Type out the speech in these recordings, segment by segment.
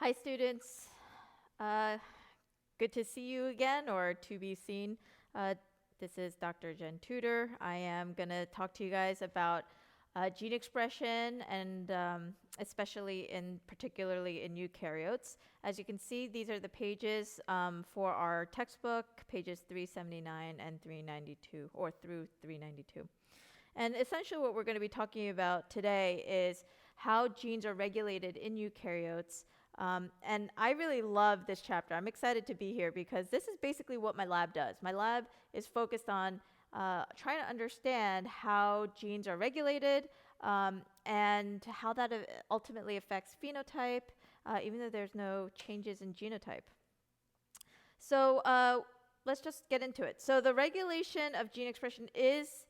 Hi, students. Uh, Good to see you again, or to be seen. Uh, this is Dr. Jen Tudor. I am going to talk to you guys about gene expression and especially particularly in eukaryotes. As you can see, these are the pages for our textbook, pages 379 and 392, or through 392. And essentially what we're going to be talking about today is how genes are regulated in eukaryotes. And I really love this chapter. I'm excited to be here because this is basically what my lab does. My lab is focused on trying to understand how genes are regulated and how that ultimately affects phenotype, even though there's no changes in genotype. So let's just get into it. So the regulation of gene expression is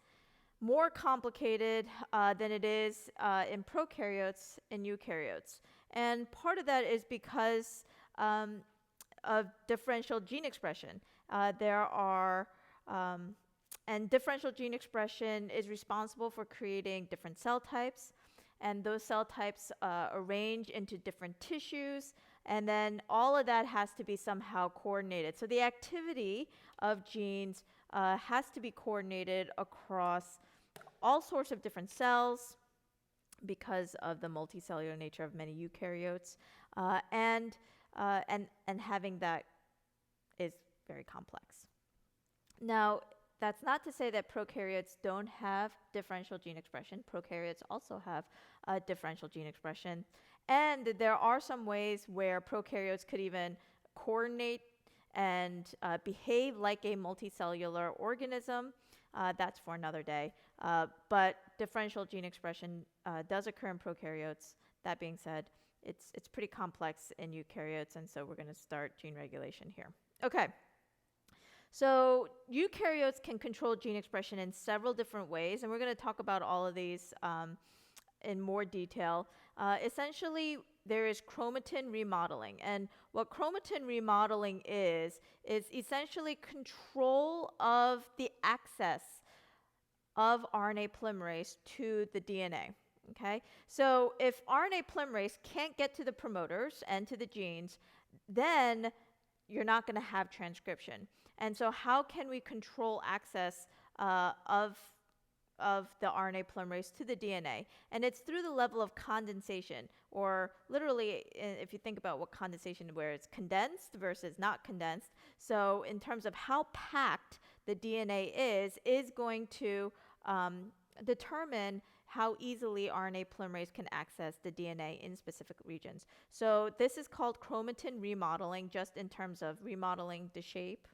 more complicated than it is in prokaryotes and eukaryotes. And part of that is because of differential gene expression. And differential gene expression is responsible for creating different cell types. And those cell types arrange into different tissues. And then all of that has to be somehow coordinated. So the activity of genes has to be coordinated across all sorts of different cells because of the multicellular nature of many eukaryotes, and having that is very complex. Now, that's not to say that prokaryotes don't have differential gene expression. Prokaryotes also have differential gene expression, and there are some ways where prokaryotes could even coordinate and behave like a multicellular organism. That's for another day. But differential gene expression does occur in prokaryotes. That being said, it's pretty complex in eukaryotes, and so we're going to start gene regulation here. Okay. So eukaryotes can control gene expression in several different ways, and we're going to talk about all of these in more detail. Essentially, there is chromatin remodeling. And what chromatin remodeling is essentially control of the access of RNA polymerase to the DNA. Okay? So if RNA polymerase can't get to the promoters and to the genes, then you're not going to have transcription. And so how can we control access of the RNA polymerase to the DNA? And it's through the level of condensation, or literally, if you think about what condensation, where it's condensed versus not condensed. So in terms of how packed the DNA is going to determine how easily RNA polymerase can access the DNA in specific regions. So this is called chromatin remodeling, just in terms of remodeling the shape,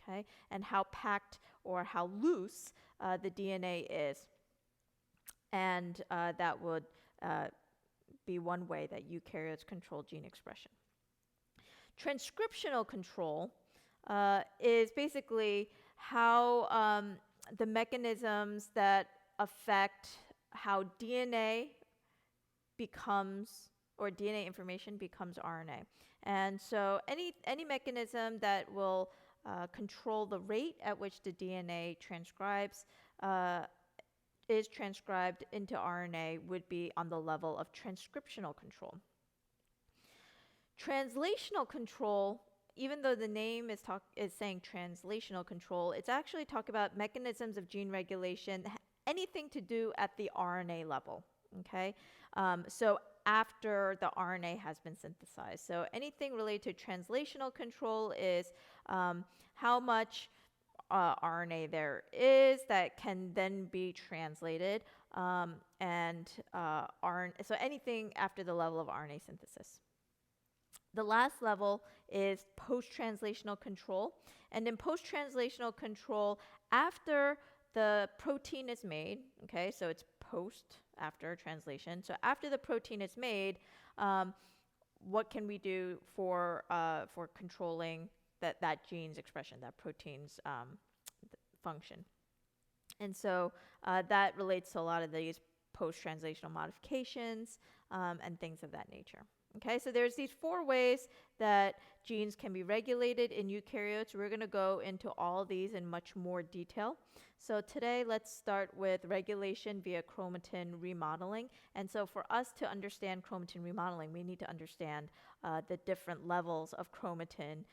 okay, and how packed or how loose the DNA is. And that would be one way that eukaryotes control gene expression. Transcriptional control is basically how the mechanisms that affect how DNA becomes, or DNA information becomes RNA. And so any mechanism that will control the rate at which the DNA transcribes is transcribed into RNA would be on the level of transcriptional control. Translational control, even though the name is saying translational control, it's actually talking about mechanisms of gene regulation, anything to do at the RNA level, okay? So after the RNA has been synthesized. So anything related to translational control is how much RNA there is that can then be translated, so anything after the level of RNA synthesis. The last level is post-translational control. And in post-translational control, after the protein is made, okay, so it's after translation. So after the protein is made, what can we do for controlling that gene's expression, that protein's function? And so that relates to a lot of these post-translational modifications and things of that nature. Okay, so there's these 4 ways that genes can be regulated in eukaryotes. We're going to go into all these in much more detail. So today, let's start with regulation via chromatin remodeling. And so for us to understand chromatin remodeling, we need to understand the different levels of chromatin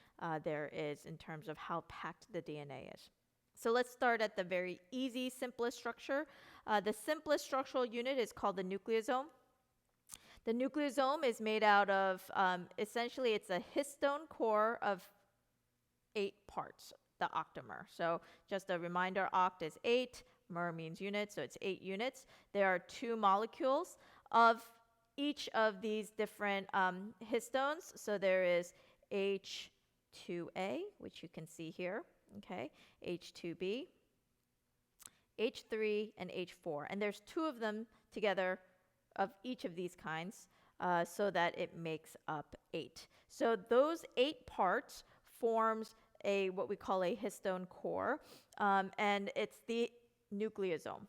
there is in terms of how packed the DNA is. So let's start at the very easy, simplest structure. The simplest structural unit is called the nucleosome. The nucleosome is made out of, essentially, it's a histone core of 8 parts, the octamer. So just a reminder, oct is 8, mer means unit, so it's 8 units. There are 2 molecules of each of these different histones. So there is H2A, which you can see here, okay, H2B, H3, and H4. And there's 2 of them together of each of these kinds, so that it makes up 8. So those 8 parts forms what we call a histone core, and it's the nucleosome.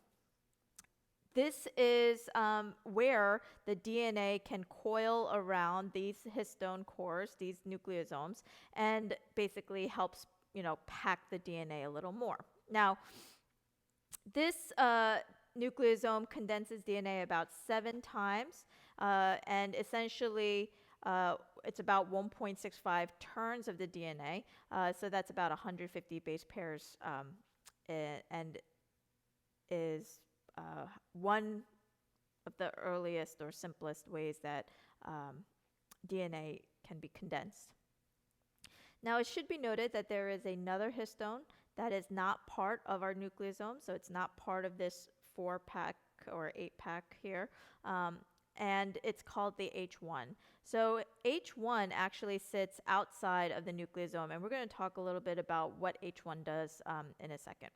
This is where the DNA can coil around these histone cores, these nucleosomes, and basically helps, pack the DNA a little more. Now, this nucleosome condenses DNA about 7 times, and essentially it's about 1.65 turns of the DNA, so that's about 150 base pairs, and is one of the earliest or simplest ways that DNA can be condensed. Now, it should be noted that there is another histone that is not part of our nucleosome, so it's not part of this 4-pack or 8-pack here, and it's called the H1. So H1 actually sits outside of the nucleosome, and we're going to talk a little bit about what H1 does in a second.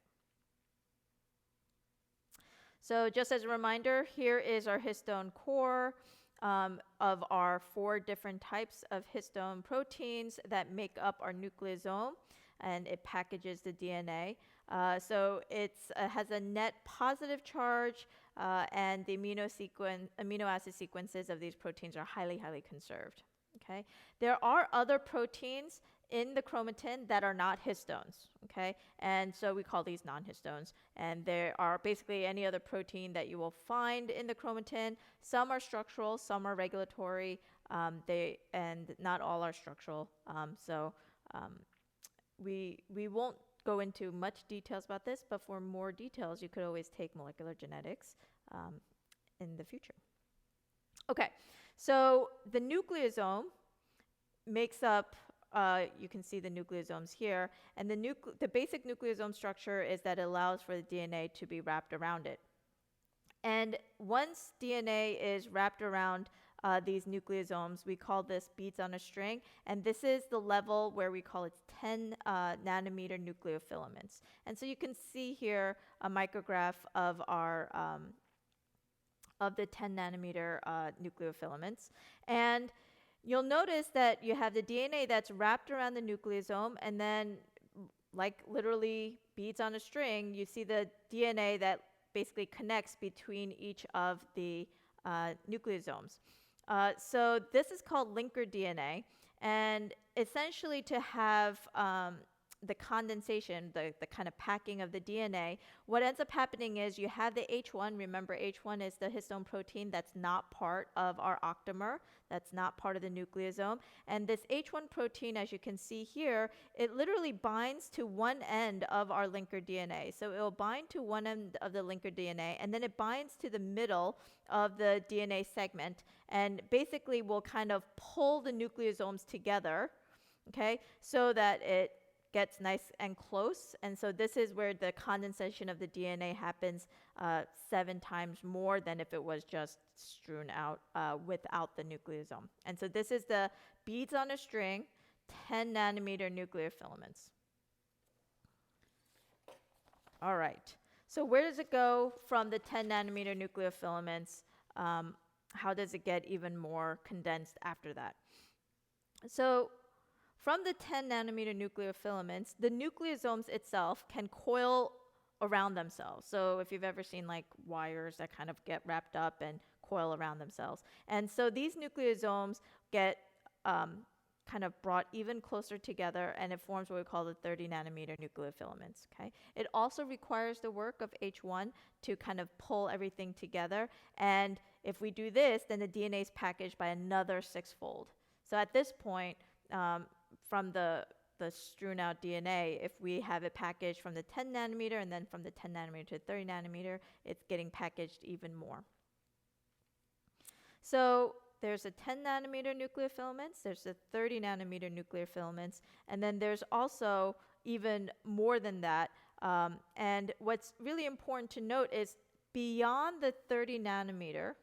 So just as a reminder, here is our histone core of our 4 different types of histone proteins that make up our nucleosome, and it packages the DNA. So it has a net positive charge, and the amino acid sequences of these proteins are highly, highly conserved. Okay? There are other proteins in the chromatin that are not histones, okay? And so we call these non-histones. And there are basically any other protein that you will find in the chromatin. Some are structural, some are regulatory, and not all are structural. We won't go into much details about this, but for more details, you could always take molecular genetics in the future. Okay, so the nucleosome makes up, you can see the nucleosomes here, and the basic nucleosome structure is that it allows for the DNA to be wrapped around it. And once DNA is wrapped around these nucleosomes, we call this beads on a string, and this is the level where we call it 10 nanometer nucleofilaments. And so you can see here a micrograph of our of the 10 nanometer nucleofilaments, and you'll notice that you have the DNA that's wrapped around the nucleosome, and then, like literally beads on a string, you see the DNA that basically connects between each of the nucleosomes. So this is called linker DNA, and essentially to have the condensation, the kind of packing of the DNA, what ends up happening is you have the H1. Remember, H1 is the histone protein that's not part of our octamer, that's not part of the nucleosome. And this H1 protein, as you can see here, it literally binds to one end of our linker DNA. So it will bind to one end of the linker DNA, and then it binds to the middle of the DNA segment, and basically will kind of pull the nucleosomes together, okay, so that it gets nice and close. And so this is where the condensation of the DNA happens 7 times more than if it was just strewn out without the nucleosome. And so this is the beads on a string, 10 nanometer nucleofilaments. All right. So where does it go from the 10 nanometer nucleofilaments? How does it get even more condensed after that? So from the 10 nanometer nucleofilaments, the nucleosomes itself can coil around themselves. So if you've ever seen like wires that kind of get wrapped up and coil around themselves. And so these nucleosomes get kind of brought even closer together, and it forms what we call the 30 nanometer nucleofilaments. Okay, it also requires the work of H1 to kind of pull everything together, and if we do this, then the DNA is packaged by another 6-fold. So at this point, from the strewn out DNA, if we have it packaged from the 10 nanometer and then from the 10 nanometer to 30 nanometer, it's getting packaged even more. So there's a 10 nanometer nuclear filaments, there's the 30 nanometer nuclear filaments, and then there's also even more than that. And what's really important to note is beyond the 30 nanometer,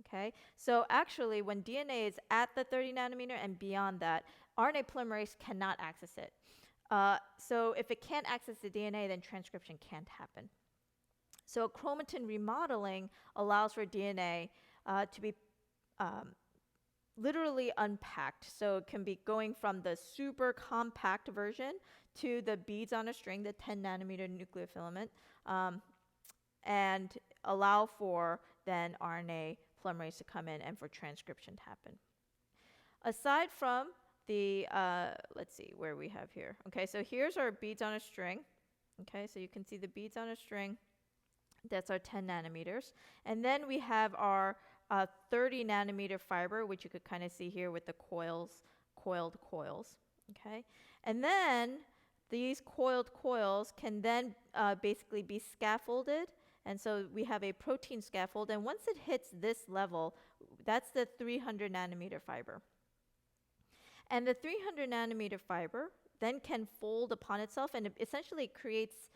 okay, so actually when DNA is at the 30 nanometer and beyond that, RNA polymerase cannot access it. So if it can't access the DNA, then transcription can't happen. So chromatin remodeling allows for DNA to be literally unpacked. So it can be going from the super compact version to the beads on a string, the 10 nanometer nuclear filament, and allow for then RNA polymerase to come in and for transcription to happen. Aside from the, let's see where we have here. Okay, so here's our beads on a string. Okay, so you can see the beads on a string. That's our 10 nanometers. And then we have our 30 nanometer fiber, which you could kind of see here with the coiled coils. Okay, and then these coiled coils can then basically be scaffolded. And so we have a protein scaffold. And once it hits this level, that's the 300 nanometer fiber. And the 300 nanometer fiber then can fold upon itself, and it essentially creates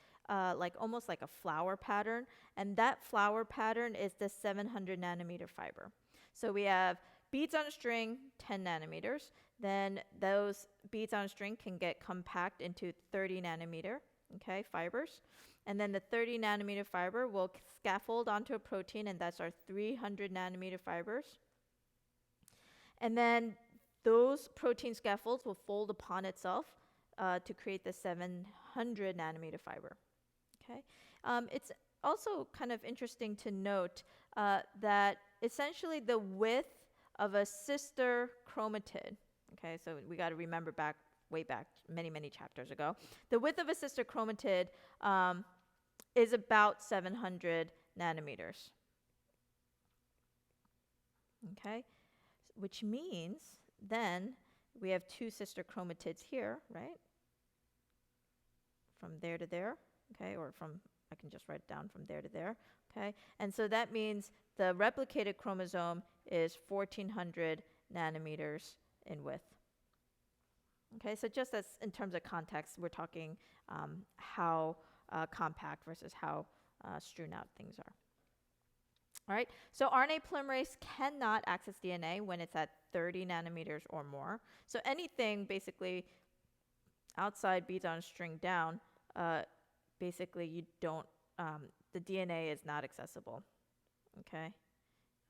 almost like a flower pattern, and that flower pattern is the 700 nanometer fiber. So we have beads on a string, 10 nanometers. Then those beads on a string can get compact into 30 nanometer, okay, fibers. And then the 30 nanometer fiber will scaffold onto a protein, and that's our 300 nanometer fibers. And then those protein scaffolds will fold upon itself to create the 700 nanometer fiber. Okay, it's also kind of interesting to note that essentially the width of a sister chromatid, okay, so we got to remember way back, many chapters ago, the width of a sister chromatid is about 700 nanometers. Okay, which means then we have two sister chromatids here, right? From there to there. Okay, or I can just write it down from there to there, okay? And so that means the replicated chromosome is 1400 nanometers in width. Okay, so just as in terms of context, we're talking how compact versus how strewn out things are. All right, so RNA polymerase cannot access DNA when it's at 30 nanometers or more. So anything basically outside beads on a string down, basically you don't, the DNA is not accessible, okay?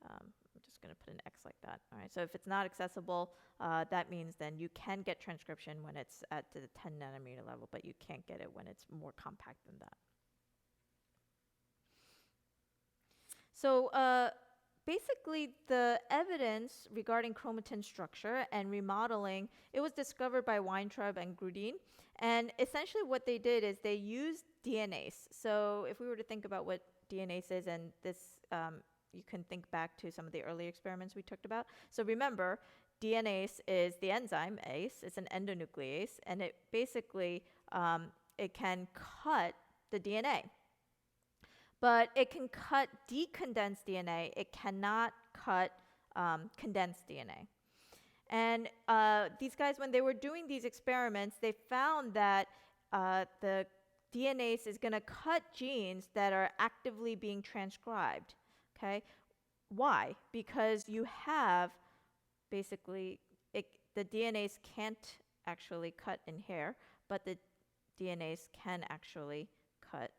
I'm just going to put an X like that. All right, so if it's not accessible, that means then you can get transcription when it's at the 10 nanometer level, but you can't get it when it's more compact than that. So basically the evidence regarding chromatin structure and remodeling, it was discovered by Weintraub and Grudin. And essentially what they did is they used DNase. So if we were to think about what DNase is, and this, you can think back to some of the early experiments we talked about. So remember, DNase is the enzyme ACE. It's an endonuclease, and it basically, it can cut the DNA. But it can cut decondensed DNA. It cannot cut condensed DNA. And these guys, when they were doing these experiments, they found that the DNase is going to cut genes that are actively being transcribed. Okay, why? Because you have basically the DNase can't actually cut in here, but the DNase can actually cut,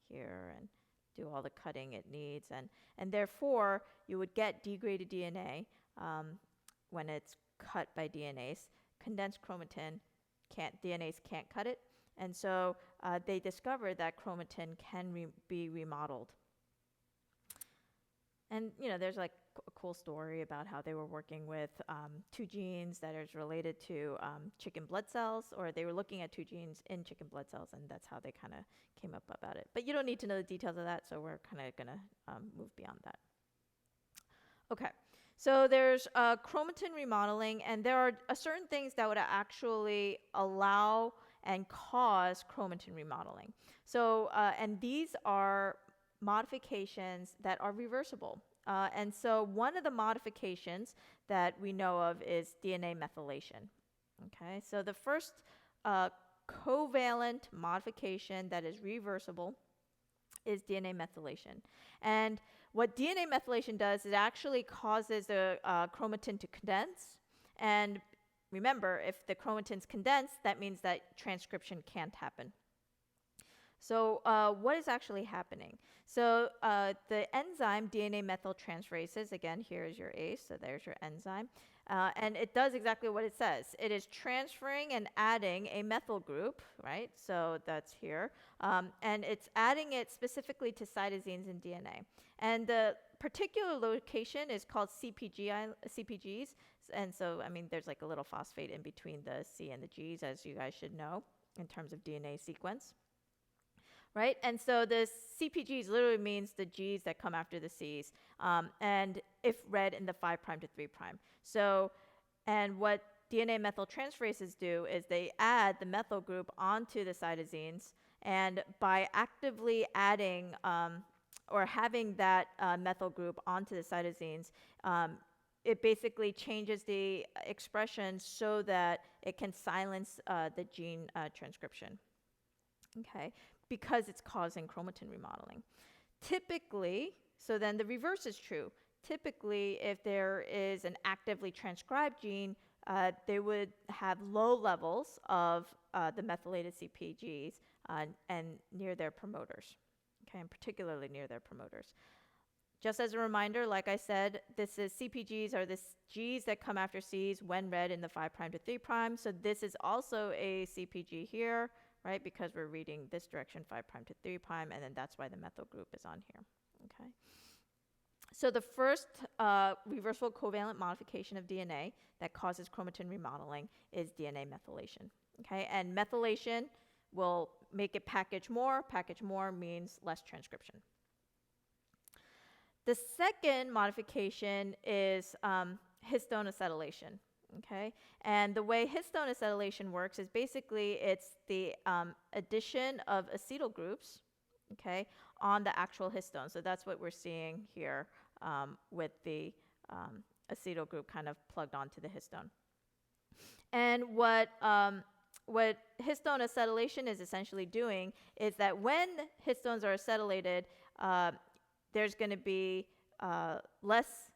here and do all the cutting it needs, and therefore you would get degraded DNA when it's cut by DNase. Condensed chromatin DNase can't cut it, and so they discovered that chromatin can be remodeled. And there's like a cool story about how they were working with two genes that is related to chicken blood cells, or they were looking at two genes in chicken blood cells, and that's how they kind of came up about it. But you don't need to know the details of that, so we're kind of going to move beyond that. Okay, so there's chromatin remodeling, and there are certain things that would actually allow and cause chromatin remodeling. So, and these are modifications that are reversible. And so one of the modifications that we know of is DNA methylation. Okay, so the first covalent modification that is reversible is DNA methylation. And what DNA methylation does is it actually causes the chromatin to condense. And remember, if the chromatin's condensed, that means that transcription can't happen. So what is actually happening? So the enzyme DNA methyltransferases, again, here is your ACE, so there's your enzyme. And it does exactly what it says. It is transferring and adding a methyl group, right? So that's here. And it's adding it specifically to cytosines in DNA. And the particular location is called CPGs. And so, I mean, there's like a little phosphate in between the C and the Gs, as you guys should know, in terms of DNA sequence. Right? And so the CPGs literally means the Gs that come after the Cs, and if read in the 5' to 3'. So, and what DNA methyltransferases do is they add the methyl group onto the cytosines, and by actively adding or having that methyl group onto the cytosines, it basically changes the expression so that it can silence the gene transcription. Okay, because it's causing chromatin remodeling. Typically, so then the reverse is true. Typically, if there is an actively transcribed gene, they would have low levels of the methylated CPGs and near their promoters, okay, and particularly near their promoters. Just as a reminder, like I said, this is CPGs are the Gs that come after Cs when read in the 5' to 3'. So this is also a CPG here, right? Because we're reading this direction, 5' to 3', and then that's why the methyl group is on here, okay? So the first reversible covalent modification of DNA that causes chromatin remodeling is DNA methylation, okay? And methylation will make it package more. Package more means less transcription. The second modification is histone acetylation. Okay, and the way histone acetylation works is basically it's the addition of acetyl groups, okay, on the actual histone. So that's what we're seeing here with the acetyl group kind of plugged onto the histone. And what histone acetylation is essentially doing is that when histones are acetylated, there's going to be less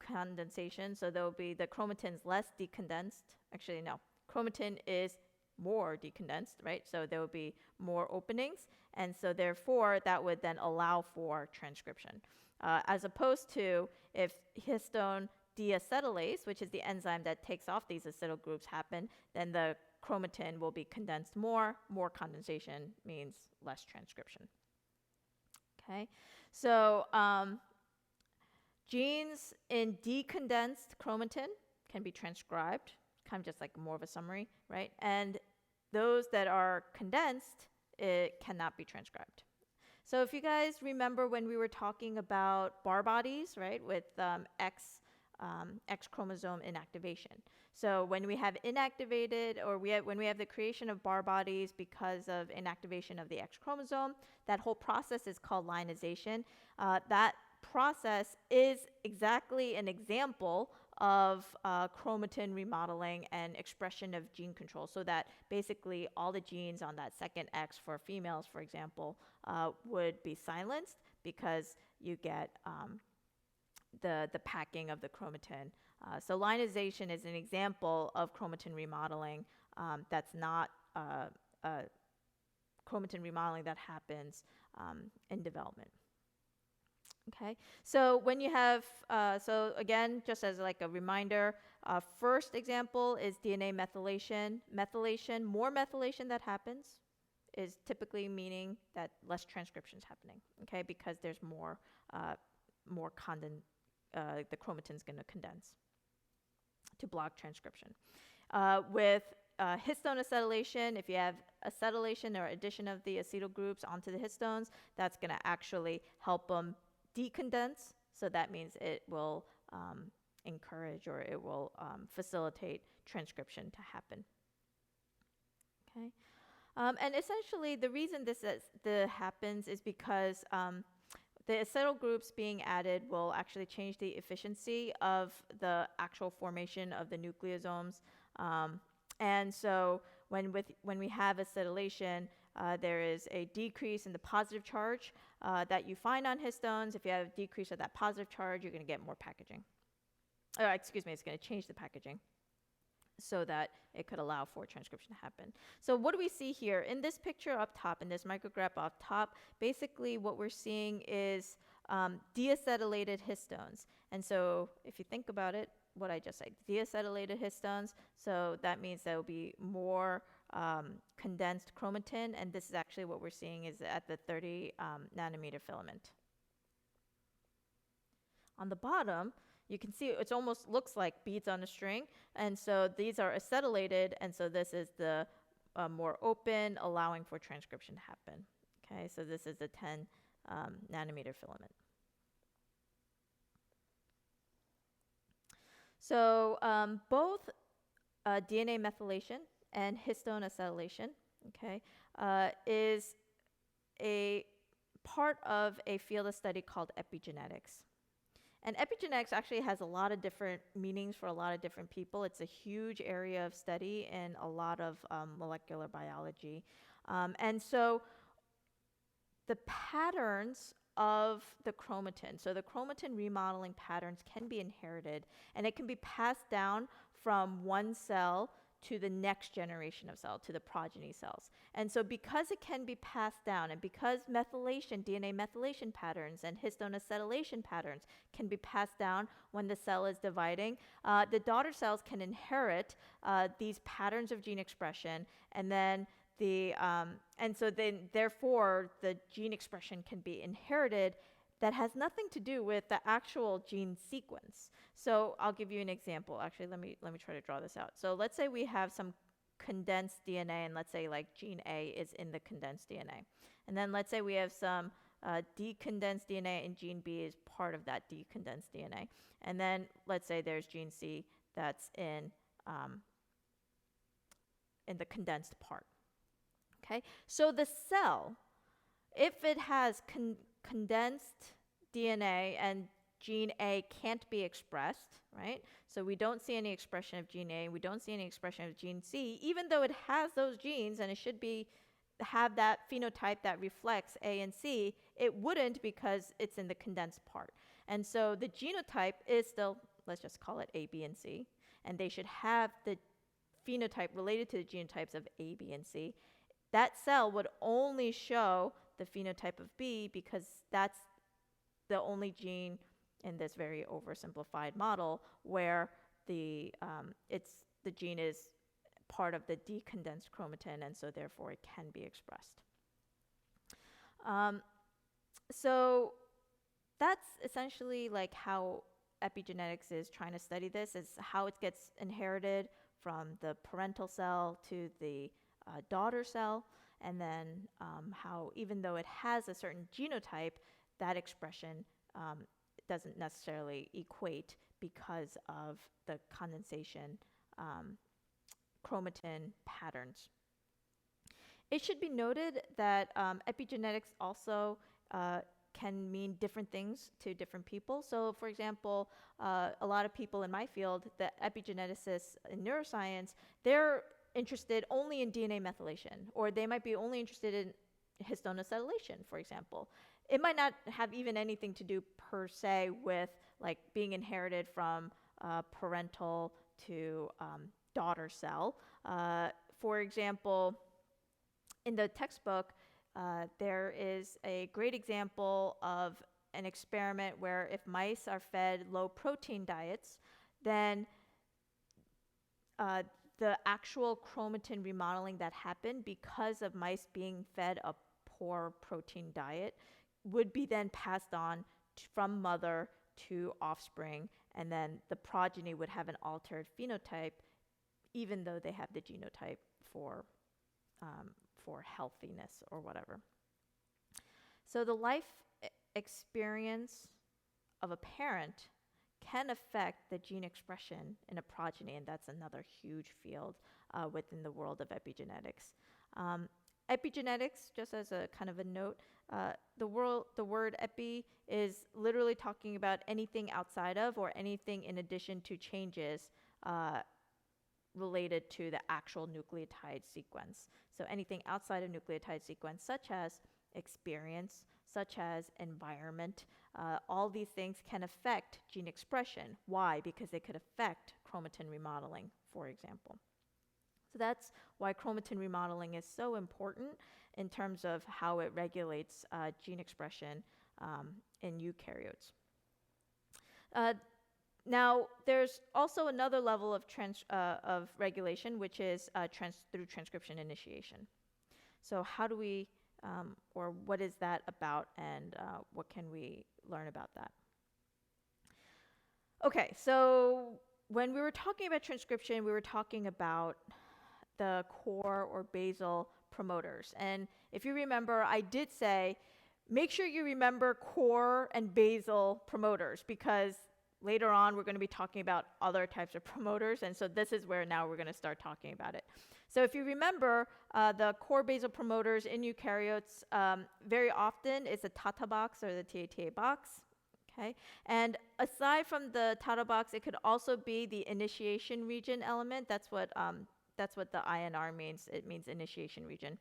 condensation, so there will be the chromatin's less decondensed. Actually, no, chromatin is more decondensed, right? So there will be more openings, and so therefore that would then allow for transcription. As opposed to if histone deacetylase, which is the enzyme that takes off these acetyl groups, happen, then the chromatin will be condensed more. More condensation means less transcription. Okay, so genes in decondensed chromatin can be transcribed, kind of just like more of a summary, right? And those that are condensed, it cannot be transcribed. So if you guys remember when we were talking about bar bodies, right, with X chromosome inactivation. So when we have inactivated, or when we have the creation of bar bodies because of inactivation of the X chromosome, that whole process is called lionization. That process is exactly an example of chromatin remodeling and expression of gene control, so that basically all the genes on that second X for females, for example, would be silenced because you get the packing of the chromatin. So lionization is an example of chromatin remodeling that's not chromatin remodeling that happens in development. Okay, so when you have, so again, just as like a reminder, first example is DNA methylation. Methylation, more methylation that happens is typically meaning that less transcription is happening, okay, because there's more more the chromatin's going to condense to block transcription. With histone acetylation, if you have acetylation or addition of the acetyl groups onto the histones, that's going to actually help them decondense. So that means it will encourage, or it will facilitate transcription to happen. Okay. And essentially, the reason this happens is because the acetyl groups being added will actually change the efficiency of the actual formation of the nucleosomes. And so when we have acetylation, there is a decrease in the positive charge that you find on histones. If you have a decrease of that positive charge, you're going to get more packaging. It's going to change the packaging so that it could allow for transcription to happen. So what do we see here? In this picture up top, in this micrograph up top, basically what we're seeing is deacetylated histones. And so if you think about it, what I just said, deacetylated histones, so that means there will be more condensed chromatin, and this is actually what we're seeing is at the 30 nanometer filament. On the bottom, you can see it almost looks like beads on a string, and so these are acetylated, and so this is the more open, allowing for transcription to happen. Okay, so this is the 10 nanometer filament. So both DNA methylation and histone acetylation, okay, is a part of a field of study called epigenetics. And epigenetics actually has a lot of different meanings for a lot of different people. It's a huge area of study in a lot of molecular biology. And so the patterns of the chromatin, so the chromatin remodeling patterns can be inherited, and it can be passed down from one cell to the next generation of cell, to the progeny cells. And so because it can be passed down, and because methylation, DNA methylation patterns and histone acetylation patterns can be passed down when the cell is dividing, the daughter cells can inherit these patterns of gene expression, and then therefore the gene expression can be inherited that has nothing to do with the actual gene sequence. So I'll give you an example. Actually, let me try to draw this out. So let's say we have some condensed DNA, and let's say like gene A is in the condensed DNA. And then let's say we have some decondensed DNA, and gene B is part of that decondensed DNA. And then let's say there's gene C that's in the condensed part. Okay, so the cell, if it has condensed DNA and gene A can't be expressed, right? So we don't see any expression of gene A, we don't see any expression of gene C, even though it has those genes and it should have that phenotype that reflects A and C, it wouldn't because it's in the condensed part. And so the genotype is still, let's just call it A, B, and C, and they should have the phenotype related to the genotypes of A, B, and C. That cell would only show the phenotype of B because that's the only gene in this very oversimplified model where the gene is part of the decondensed chromatin, and so therefore it can be expressed. So that's essentially like how epigenetics is trying to study this, is how it gets inherited from the parental cell to the daughter cell, and then how even though it has a certain genotype, that expression doesn't necessarily equate because of the condensation chromatin patterns. It should be noted that epigenetics also can mean different things to different people. So for example, a lot of people in my field, the epigeneticists in neuroscience, they're interested only in DNA methylation, or they might be only interested in histone acetylation, for example. It might not have even anything to do per se with like being inherited from parental to daughter cell. For example, in the textbook, there is a great example of an experiment where if mice are fed low protein diets, then the actual chromatin remodeling that happened because of mice being fed a poor protein diet would be then passed on from mother to offspring, and then the progeny would have an altered phenotype, even though they have the genotype for healthiness or whatever. So the life experience of a parent can affect the gene expression in a progeny, and that's another huge field within the world of epigenetics. Epigenetics, just as a kind of a note, the word epi is literally talking about anything outside of or anything in addition to changes related to the actual nucleotide sequence. So anything outside of nucleotide sequence, such as experience, such as environment, all these things can affect gene expression. Why? Because they could affect chromatin remodeling, for example. So that's why chromatin remodeling is so important in terms of how it regulates gene expression in eukaryotes. Now, there's also another level of regulation, which is through transcription initiation. So how do we, or what is that about, and what can we learn about that? Okay, so when we were talking about transcription, we were talking about the core or basal promoters. And if you remember, I did say, make sure you remember core and basal promoters, because later on we're going to be talking about other types of promoters. And so this is where now we're going to start talking about it. So if you remember, the core basal promoters in eukaryotes, very often is the TATA box or the TATA box. Okay, and aside from the TATA box, it could also be the initiation region element. That's what the INR means. It means initiation region.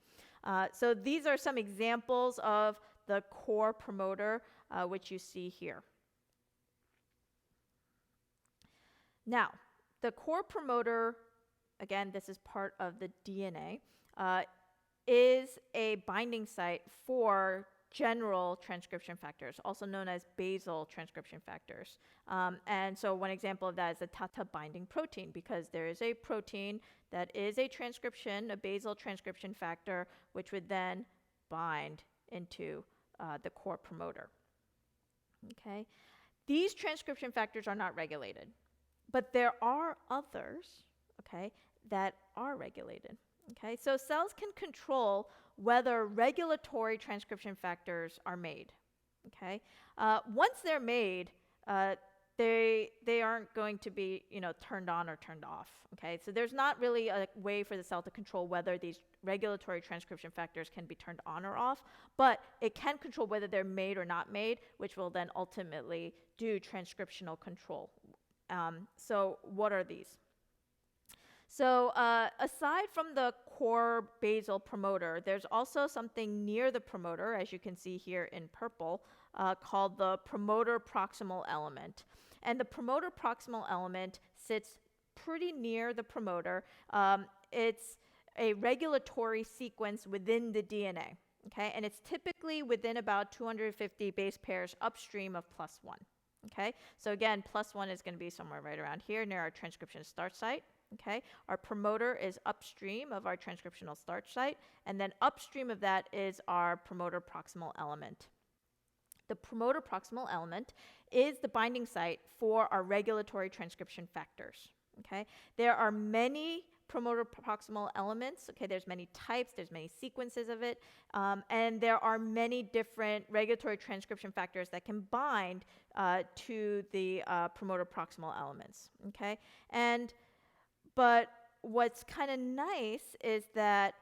So these are some examples of the core promoter, which you see here. Now, the core promoter, again, this is part of the DNA, is a binding site for general transcription factors, also known as basal transcription factors. And so one example of that is the TATA binding protein, because there is a protein that is a basal transcription factor, which would then bind into the core promoter. Okay? These transcription factors are not regulated, but there are others, okay, that are regulated. Okay? So cells can control whether regulatory transcription factors are made. Okay? Once they're made, they aren't going to be, turned on or turned off. Okay? So there's not really a way for the cell to control whether these regulatory transcription factors can be turned on or off, but it can control whether they're made or not made, which will then ultimately do transcriptional control. So what are these? So aside from the core basal promoter, there's also something near the promoter, as you can see here in purple, called the promoter proximal element. And the promoter proximal element sits pretty near the promoter. It's a regulatory sequence within the DNA, okay? And it's typically within about 250 base pairs upstream of +1, okay? So again, +1 is going to be somewhere right around here near our transcription start site. Okay, our promoter is upstream of our transcriptional start site, and then upstream of that is our promoter proximal element. The promoter proximal element is the binding site for our regulatory transcription factors. Okay, there are many promoter proximal elements. Okay, there's many types, there's many sequences of it, and there are many different regulatory transcription factors that can bind to the promoter proximal elements. Okay, but what's kind of nice is that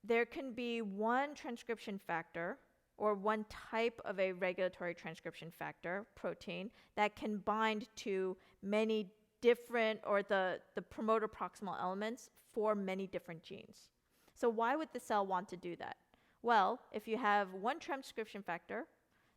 there can be one transcription factor or one type of a regulatory transcription factor protein that can bind to many different, or the promoter proximal elements for many different genes. So why would the cell want to do that? Well, if you have one transcription factor,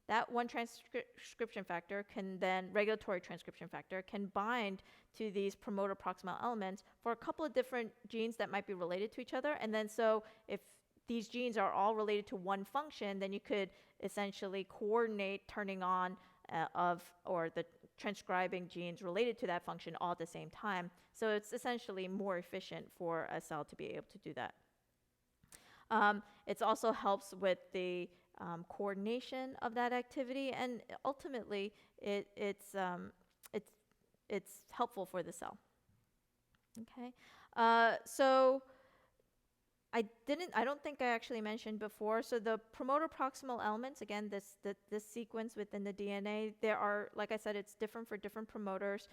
that one transcription factor can then, regulatory transcription factor, can bind to these promoter proximal elements for a couple of different genes that might be related to each other. And then so if these genes are all related to one function, then you could essentially coordinate turning on or the transcribing genes related to that function all at the same time. So it's essentially more efficient for a cell to be able to do that. It also helps with the coordination of that activity, and ultimately it's helpful for the cell. Okay, so I don't think I actually mentioned before. So the promoter proximal elements, again, this sequence within the DNA, there are, like I said, it's different for different promoters.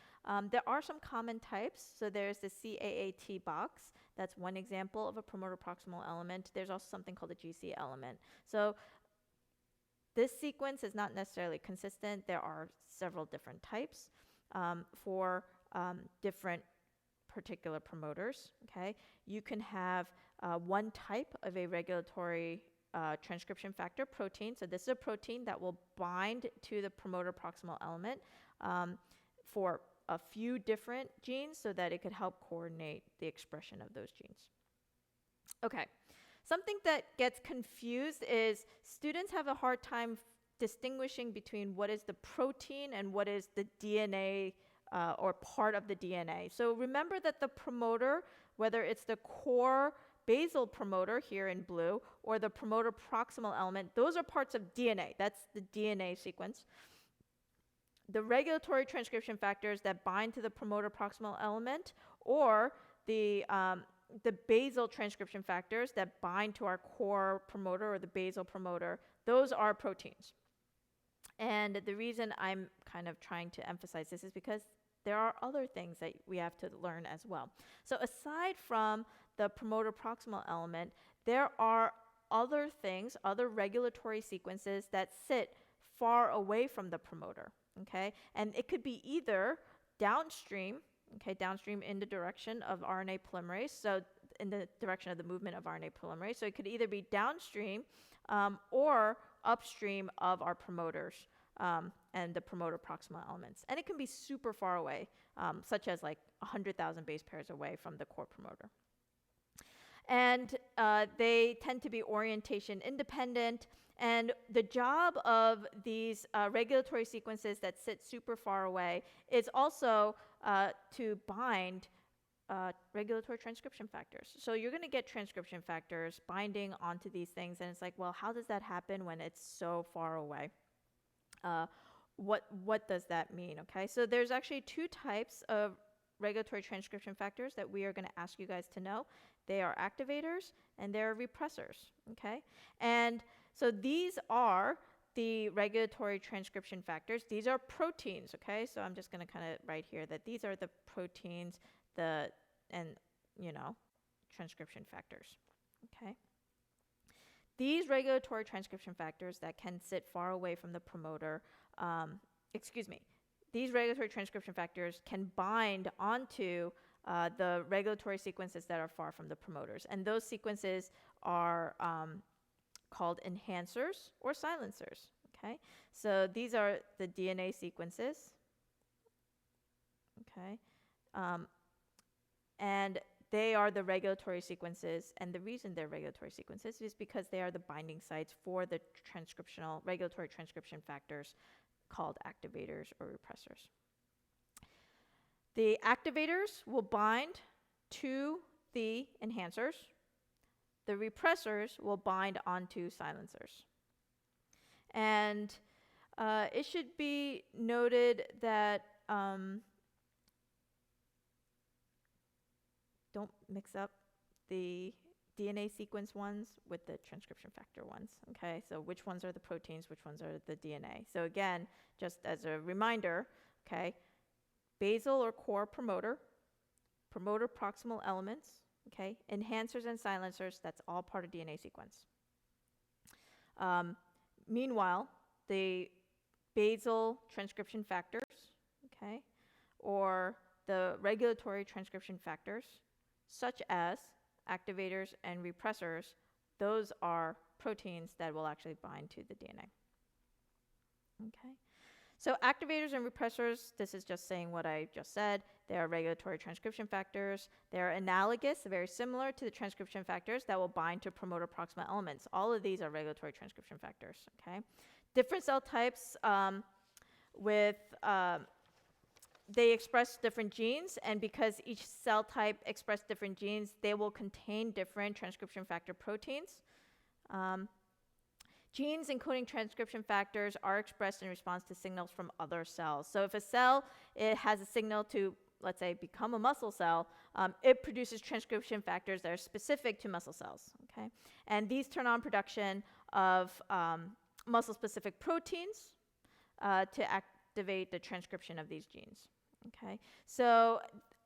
There are some common types. So there's the CAAT box. That's one example of a promoter proximal element. There's also something called a GC element. So this sequence is not necessarily consistent. There are several different types for different particular promoters. Okay, you can have one type of a regulatory transcription factor protein. So this is a protein that will bind to the promoter proximal element for a few different genes so that it could help coordinate the expression of those genes. Okay, something that gets confused is students have a hard time distinguishing between what is the protein and what is the DNA or part of the DNA. So remember that the promoter, whether it's the core basal promoter here in blue or the promoter proximal element, those are parts of DNA. That's the DNA sequence. The regulatory transcription factors that bind to the promoter proximal element, or the basal transcription factors that bind to our core promoter or the basal promoter, those are proteins. And the reason I'm kind of trying to emphasize this is because there are other things that we have to learn as well. So aside from the promoter proximal element, there are other things, other regulatory sequences that sit far away from the promoter, okay? And it could be either downstream, okay, downstream in the direction of RNA polymerase, so in the direction of the movement of RNA polymerase. So it could either be downstream or upstream of our promoters and the promoter proximal elements. And it can be super far away, such as like 100,000 base pairs away from the core promoter. And they tend to be orientation independent. And the job of these regulatory sequences that sit super far away is also to bind regulatory transcription factors. So you're going to get transcription factors binding onto these things, and it's like, well, how does that happen when it's so far away? What does that mean? Okay, so there's actually two types of regulatory transcription factors that we are going to ask you guys to know. They are activators and they're repressors. Okay, and so these are the regulatory transcription factors. These are proteins. Okay, so I'm just going to kind of write here that these are the proteins, transcription factors. Okay. These regulatory transcription factors that can sit far away from the promoter, these regulatory transcription factors can bind onto the regulatory sequences that are far from the promoters. And those sequences are called enhancers or silencers. Okay, so these are the DNA sequences. Okay, and they are the regulatory sequences, and the reason they're regulatory sequences is because they are the binding sites for the regulatory transcription factors called activators or repressors. The activators will bind to the enhancers. The repressors will bind onto silencers. And it should be noted that don't mix up the DNA sequence ones with the transcription factor ones. Okay, so which ones are the proteins, which ones are the DNA? So again, just as a reminder, okay, basal or core promoter, promoter proximal elements, okay, enhancers and silencers, that's all part of DNA sequence. Meanwhile, the basal transcription factors, okay, or the regulatory transcription factors, such as activators and repressors, those are proteins that will actually bind to the DNA. Okay. So activators and repressors, this is just saying what I just said. They are regulatory transcription factors. They're analogous, very similar to the transcription factors that will bind to promoter proximal elements. All of these are regulatory transcription factors. Okay. Different cell types they express different genes, and because each cell type expresses different genes, they will contain different transcription factor proteins. genes encoding transcription factors are expressed in response to signals from other cells. So if a cell, it has a signal to, let's say, become a muscle cell, it produces transcription factors that are specific to muscle cells, okay? And these turn on production of muscle-specific proteins to activate the transcription of these genes, okay? So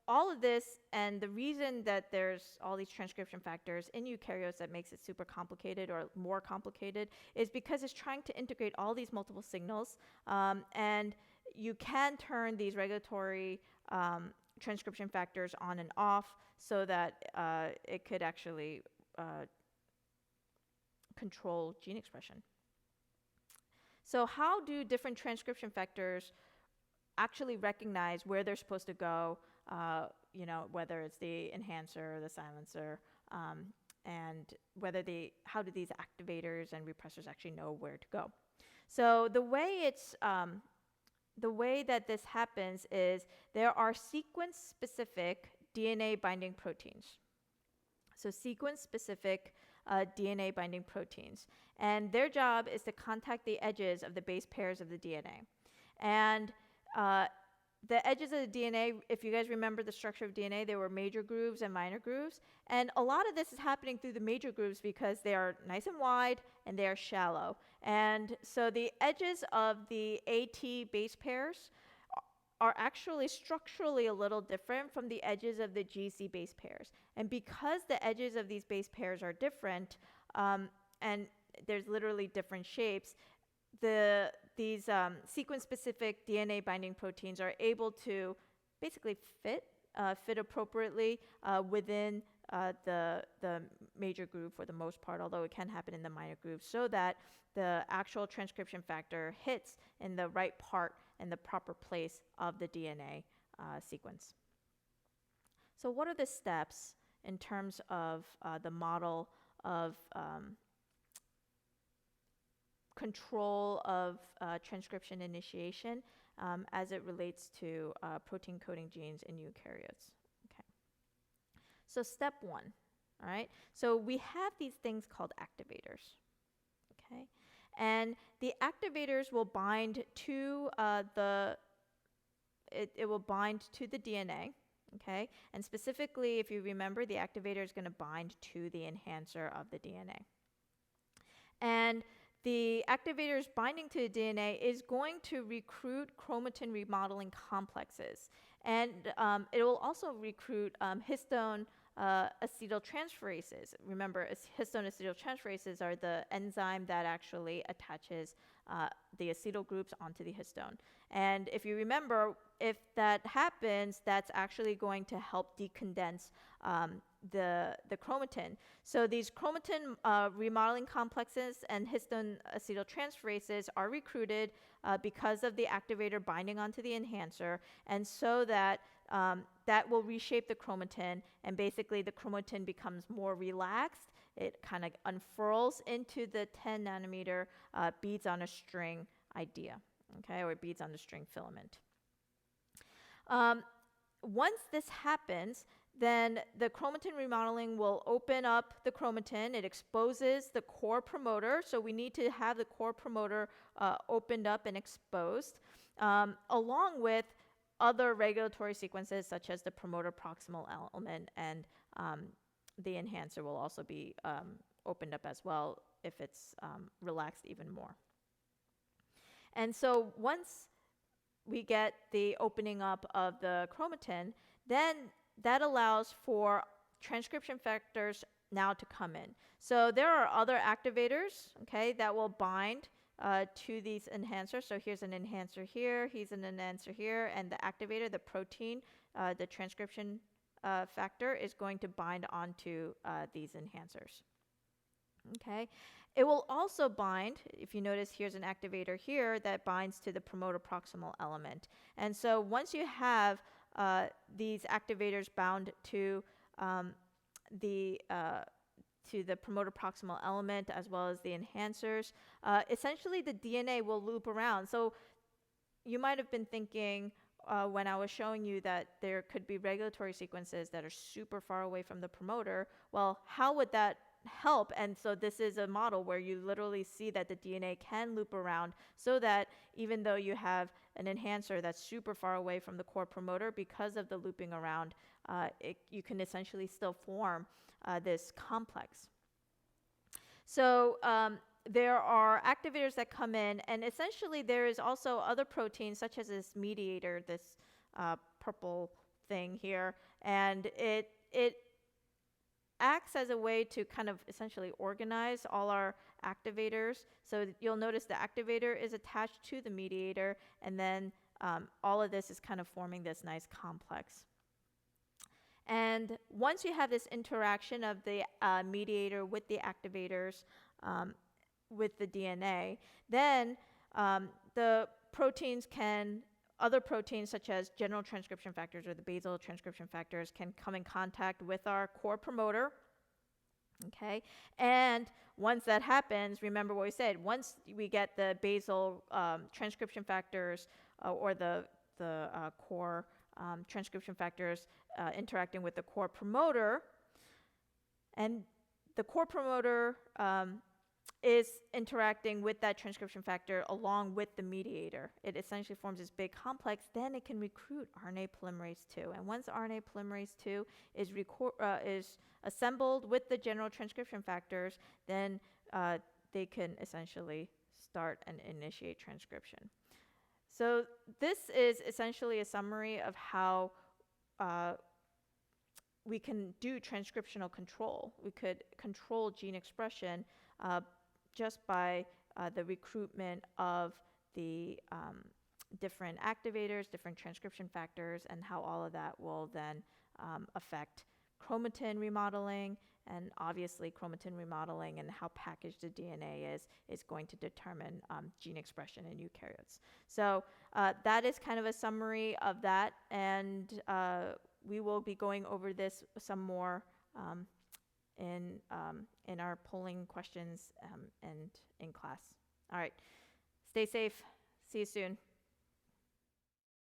all of this, and the reason that there's all these transcription factors in eukaryotes that makes it super complicated or more complicated is because it's trying to integrate all these multiple signals, and you can turn these regulatory transcription factors on and off so that it could actually control gene expression. So how do different transcription factors actually recognize where they're supposed to go, whether it's the enhancer or the silencer, and how do these activators and repressors actually know where to go? So the way that this happens is there are sequence-specific DNA binding proteins. So sequence-specific DNA binding proteins. And their job is to contact the edges of the base pairs of the DNA. And the edges of the DNA, if you guys remember the structure of DNA, there were major grooves and minor grooves. And a lot of this is happening through the major grooves because they are nice and wide and they are shallow. And so the edges of the AT base pairs are actually structurally a little different from the edges of the GC base pairs. And because the edges of these base pairs are different, and there's literally different shapes, these sequence-specific DNA binding proteins are able to basically fit appropriately within the major groove for the most part, although it can happen in the minor groove, so that the actual transcription factor hits in the right part and the proper place of the DNA sequence. So what are the steps in terms of the model of control of transcription initiation as it relates to protein coding genes in eukaryotes? Okay. So step one, all right? So we have these things called activators, okay? And the activators will bind to it will bind to the DNA, okay? And specifically, if you remember, the activator is going to bind to the enhancer of the DNA. And the activators binding to the DNA is going to recruit chromatin remodeling complexes. And it will also recruit histone acetyltransferases. Remember, histone acetyltransferases are the enzyme that actually attaches the acetyl groups onto the histone. And if you remember, if that happens, that's actually going to help decondense the chromatin. So these chromatin remodeling complexes and histone acetyltransferases are recruited because of the activator binding onto the enhancer, and so that that will reshape the chromatin, and basically the chromatin becomes more relaxed. It kind of unfurls into the 10 nanometer beads on a string idea, okay, or beads on a string filament. Once this happens, then the chromatin remodeling will open up the chromatin. It exposes the core promoter, so we need to have the core promoter opened up and exposed, along with other regulatory sequences such as the promoter proximal element, and the enhancer will also be opened up as well if it's relaxed even more. And so once we get the opening up of the chromatin, then that allows for transcription factors now to come in. So there are other activators, okay, that will bind to these enhancers. So here's an enhancer here, here's an enhancer here, and the activator, the protein, the transcription factor is going to bind onto these enhancers. Okay, it will also bind, if you notice here's an activator here that binds to the promoter proximal element. And so once you have these activators bound to the promoter proximal element as well as the enhancers, essentially the DNA will loop around. So you might have been thinking when I was showing you that there could be regulatory sequences that are super far away from the promoter, well, how would that help. And so this is a model where you literally see that the DNA can loop around, so that even though you have an enhancer that's super far away from the core promoter, because of the looping around, you can essentially still form this complex. So there are activators that come in, and essentially there is also other proteins such as this mediator, this purple thing here, and it acts as a way to kind of essentially organize all our activators. So you'll notice the activator is attached to the mediator, and then all of this is kind of forming this nice complex. And once you have this interaction of the mediator with the activators with the DNA, then the proteins other proteins such as general transcription factors or the basal transcription factors can come in contact with our core promoter. Okay, and once that happens, remember what we said, once we get the basal transcription factors or the core transcription factors interacting with the core promoter, and the core promoter is interacting with that transcription factor along with the mediator. It essentially forms this big complex. Then it can recruit RNA polymerase II. And once RNA polymerase II is assembled with the general transcription factors, then they can essentially start and initiate transcription. So this is essentially a summary of how we can do transcriptional control. We could control gene expression just by the recruitment of the different activators, different transcription factors, and how all of that will then affect chromatin remodeling. And obviously chromatin remodeling and how packaged the DNA is going to determine gene expression in eukaryotes. So that is kind of a summary of that, and we will be going over this some more in our polling questions and in class. All right, stay safe. See you soon.